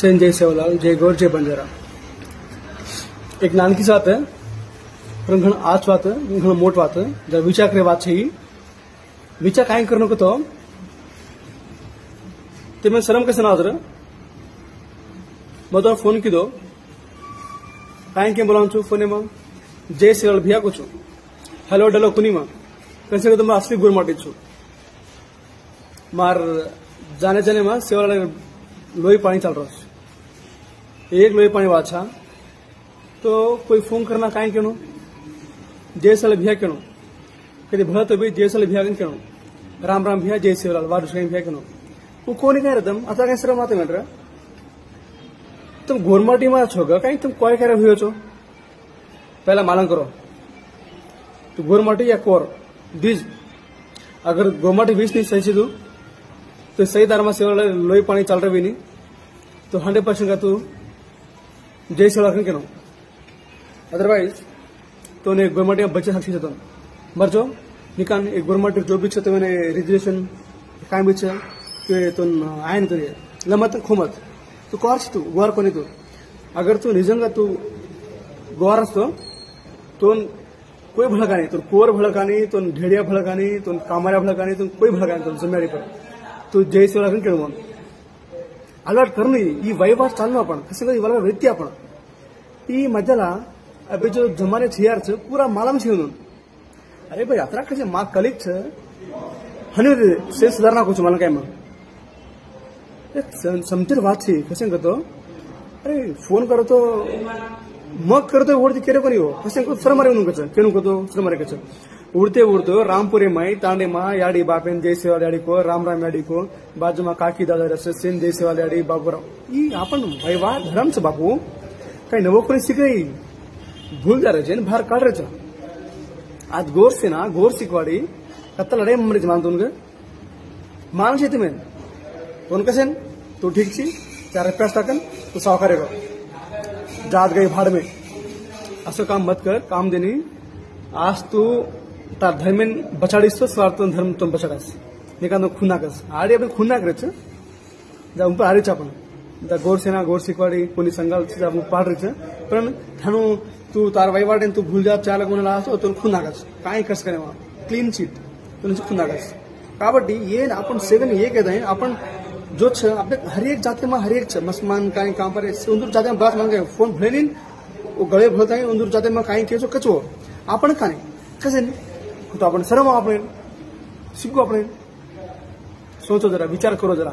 सेन जय सेवालाल जय गौर जय बंजारा। एक नानकी बात है पर घण आच बात है घण मोट बात है। जब विचार करे बात है विचार काय करनो को तो ते मैं शर्म कैसे ना आदर मैं तो फोन की दो काय के बोलाऊं छु फोन में जय सेवालाल भैया को छु हेलो डलो कुनी में कैसे तो मैं असली गुरमाटी छु मार जाने जाने में सेवालाल लोही पानी चल रहा है एक लोही पानी वाचा तो कोई फोन करना काय क्यों जय सेवालाल भैया क्यों कभी भला तो भी जय सेवालाल भैया क्यों राम राम भैया जय सेवालाल वारुष भैया क्यों वो कोणी काय रतम आता काय सरम आते म्हणरा तुम गोरमाटी में छो ग काय तुम कोय करे हुयो छो पहला मालूम करो तो गोरमाटी या कोर बीज अगर गोरमाटी बीज नहीं सही दू तो सही दार में सेवालाल लोही पानी चल रहा भी नहीं तो 100% का तू जय सेवालाल क्यों अदरवाइज तो ने गोरमाटी में बच्चे साक्षी तो मर जो निकान एक गोरमाटी जो भी तो मैंने रिजर्वेशन काय भी कि तो आयन तो लमत खुमत तू कौर तू गोर कोनी तू अगर तू निजंगा तू गोर असतो तो कोई भड़का नहीं तो कोर भड़का नहीं तो ढेड़िया भड़का नहीं तो कामारिया भड़का नहीं तो कोई भड़का नहीं तो जिम्मेदारी पर तू जय सेवालाल केळू अलर्ट करनी ई वैवाट चालू आपण कसं कधी मला व्यक्ती आपण ई मध्याला अबे जो जमाने छियार छ पूरा मालम छिवून अरे भाई यात्रा कसे मा कलिक छ हनी से सुधारणा कुछ मला काय मग समतिर बात छी कसे करतो अरे फोन करतो मग करतो ओढती केरे कोणी हो कसे को सरमारे म्हणून कच केणू करतो सरमारे कच उड़ते उड़ते रामपुरे माई तांडे मा याडी बापेन जय सेवालाल याडी को राम राम याडी को बाजू में काकी दादा रस सेन जय सेवालाल याडी बाबूराव ई आपण वैवा धर्म छ बापू काही नवो कोणी शिकई भूल जा रहे बाहर काढ रहे आज गोर से ना गोर सिकवाड़ी कत्ता लड़े मरीज मानतून ग मान छे तुम्हें कोण कसेन तू ठीक छी 4 रुपया टाकन तू सावकार रो जात गई भाड़ में असं काम मत कर काम देनी आज तू तार धर्मेन बचाड़ीस तो स्वार्थ धर्म तुम बचाड़ास निकाल खुनाकस आड़ी आपण खुनाक जा उन पर आड़ी चापन दा गोर सेना गोर सिकवाड़ी कोणी संगाल जा पाड़ रहे पण थानु तू तार वैवाट तू भूल जा चालक कोणाला असो तो खुनाकस काय कस करे क्लीन शीट तो खुनाकस काबट्टी ये आपण सेवन ये कहते हैं आपण जो छ अपने हर एक जाति में हर एक मसमान काय काम पर उंदूर जाति में बात मान गए फोन भले वो गळे भरता है उंदूर जाति में काय केसो कचो आपण का नहीं कसे तो आपण सर्व आपण शिकू आपण सोचो जरा विचार करो जरा